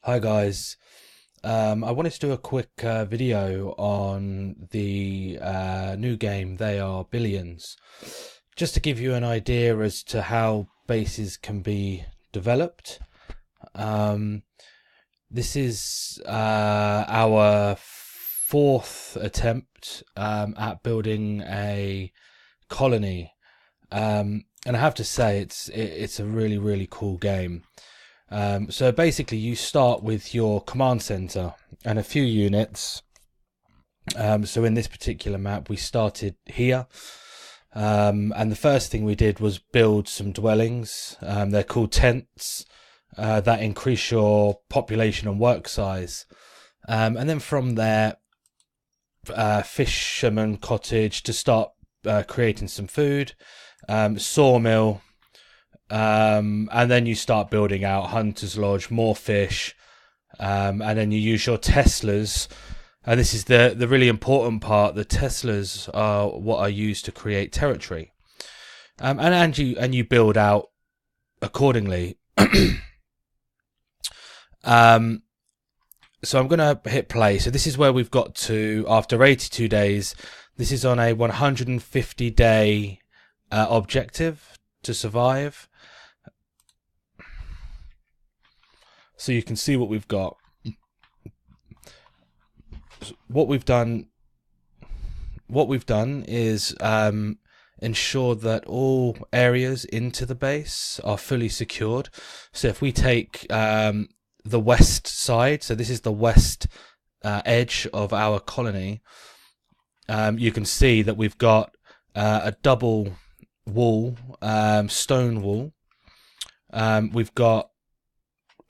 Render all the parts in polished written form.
Hi guys. I wanted to do a quick video on the new game, They Are Billions, just to give you an idea as to how bases can be developed. Um, this is our fourth attempt at building a colony, and I have to say it's a really cool game. So basically you start with your command center and a few units. So in this particular map we started here, and the first thing we did was build some dwellings. They're called tents, that increase your population and work size, and then from there fisherman cottage to start creating some food, sawmill, and then you start building out hunter's lodge, more fish, and then you use your Teslas. And this is the really important part. The Teslas are what are used to create territory, and you build out accordingly. So I'm gonna hit play. So this is where we've got to after 82 days. This is on a 150-day objective to survive. So you can see what we've got. What we've done is ensure that all areas into the base are fully secured. So if we take the west side, so this is the west edge of our colony, you can see that we've got a double wall, stone wall. We've got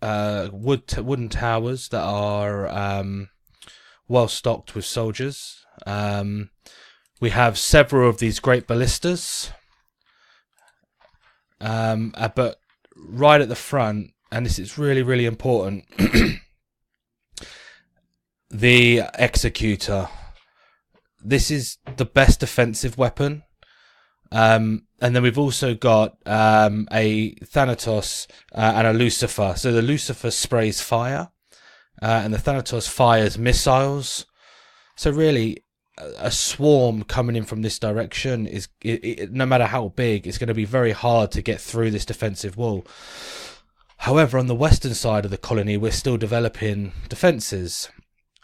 wooden towers that are well stocked with soldiers. We have several of these great ballistas, but right at the front, and this is really important, the executor. This is the best defensive weapon. And then we've also got a Thanatos and a Lucifer. So the Lucifer sprays fire, and the Thanatos fires missiles. So really, a swarm coming in from this direction is, no matter how big, it's going to be very hard to get through this defensive wall. However, on the western side of the colony, we're still developing defences.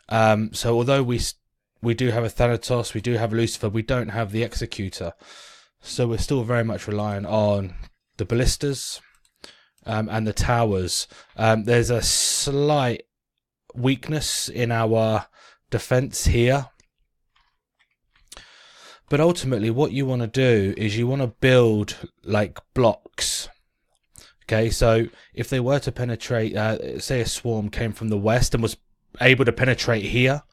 So although we do have a Thanatos, we do have a Lucifer, we don't have the executor. So we're still very much relying on the ballistas and the towers. There's a slight weakness in our defense here. But ultimately what you want to do is you want to build like blocks. Okay, so if they were to penetrate, say a swarm came from the west and was able to penetrate here,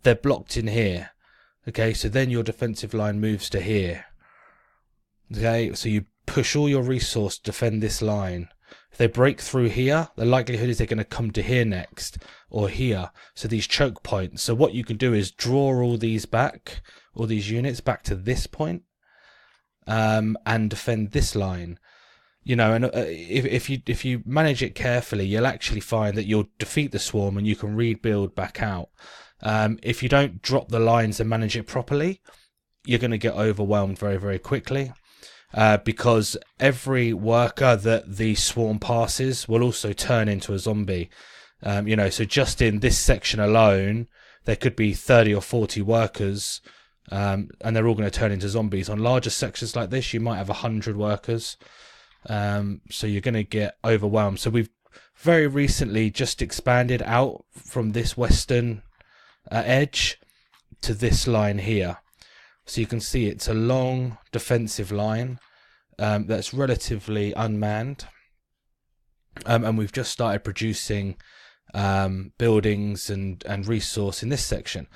they're blocked in here. Okay, so then your defensive line moves to here. Okay, so you push all your resource to defend this line. If they break through here, the likelihood is they're going to come to here next, or here. So these choke points. So what you can do is draw all these back, all these units back to this point, and defend this line. You know, and if you manage it carefully, you'll actually find that you'll defeat the swarm and you can rebuild back out. If you don't drop the lines and manage it properly, you're going to get overwhelmed very quickly. Because every worker that the swarm passes will also turn into a zombie. You know, so just in this section alone, there could be 30 or 40 workers, and they're all going to turn into zombies. On larger sections like this, you might have 100 workers, so you're going to get overwhelmed. So we've very recently just expanded out from this western edge to this line here. So you can see it's a long defensive line that's relatively unmanned, and we've just started producing buildings and resource in this section.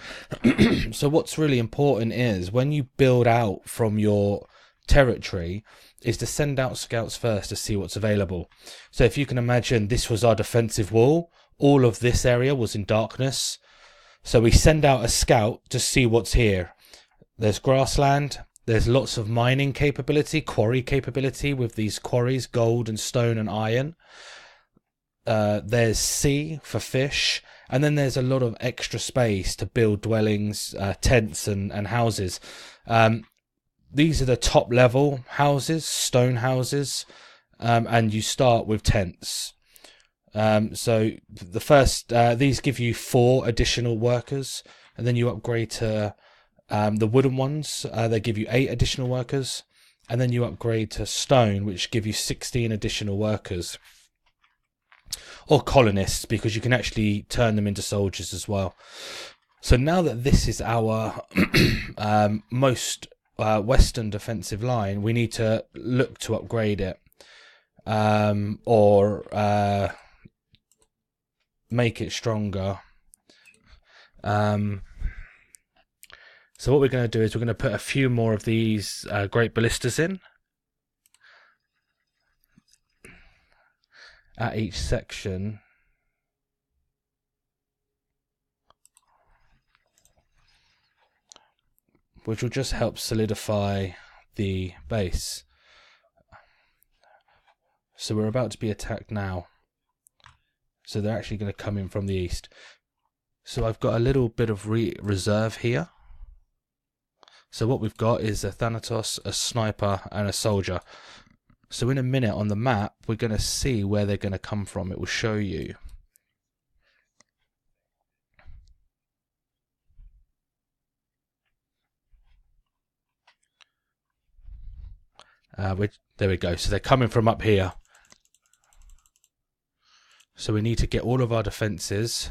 So what's really important is when you build out from your territory is to send out scouts first to see what's available. So if you can imagine, this was our defensive wall, all of this area was in darkness, so we send out a scout to see what's here. There's grassland, there's lots of mining capability, quarry capability with these quarries, gold and stone and iron. there's sea for fish, and then there's a lot of extra space to build dwellings, tents, and houses. These are the top level houses, stone houses, and you start with tents. So the first, these give you 4 additional workers, and then you upgrade to the wooden ones. They give you 8 additional workers, and then you upgrade to stone, which give you 16 additional workers. Or colonists, because you can actually turn them into soldiers as well. So now that this is our most western defensive line, we need to look to upgrade it, or make it stronger. So what we're going to do is we're going to put a few more of these great ballistas in at each section, which will just help solidify the base. So we're about to be attacked now, so they're actually going to come in from the east. So I've got a little bit of reserve here. So what we've got is a Thanatos, a sniper, and a soldier. So in a minute on the map, we're going to see where they're going to come from. It will show you. There we go. So they're coming from up here. So we need to get all of our defences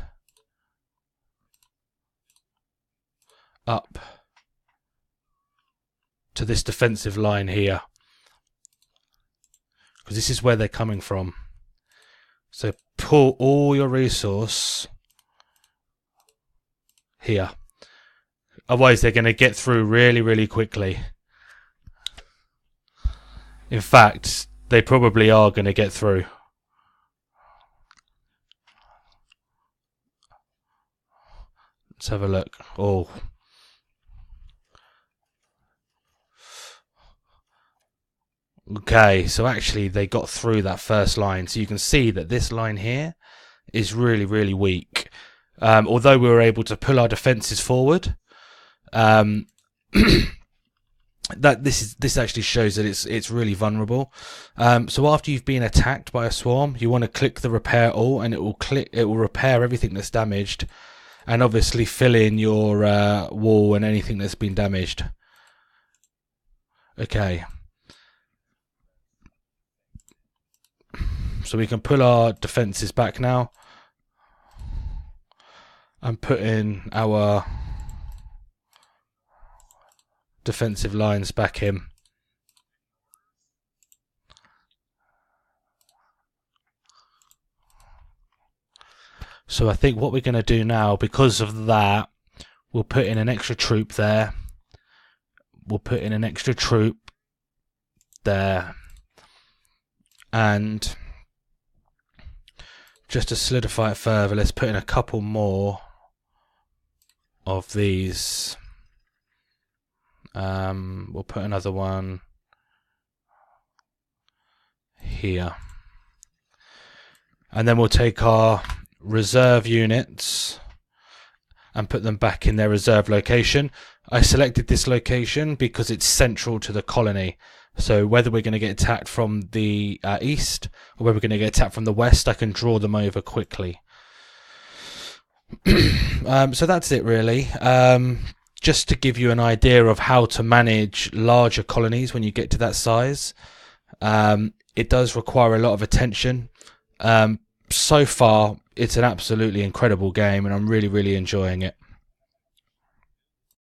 up to this defensive line here, because this is where they're coming from. So pull all your resource here, otherwise they're going to get through really, really quickly. In fact, they probably are going to get through. Let's have a look. Oh, okay, so actually they got through that first line. So you can see that this line here is really, really weak. Although we were able to pull our defences forward, that this actually shows that it's really vulnerable. So after you've been attacked by a swarm, you want to click the repair all, and it will repair everything that's damaged, and obviously fill in your wall and anything that's been damaged. Okay. So we can pull our defences back now and put in our defensive lines back in. So I think what we're going to do now, because of that, we'll put in an extra troop there. We'll put in an extra troop there. And just to solidify it further, let's put in a couple more of these. We'll put another one here. And then we'll take our reserve units and put them back in their reserve location. I selected this location because it's central to the colony. So whether we're going to get attacked from the east or whether we're going to get attacked from the west, I can draw them over quickly. So that's it really. Just to give you an idea of how to manage larger colonies when you get to that size. It does require a lot of attention. So far, it's an absolutely incredible game and I'm really, really enjoying it.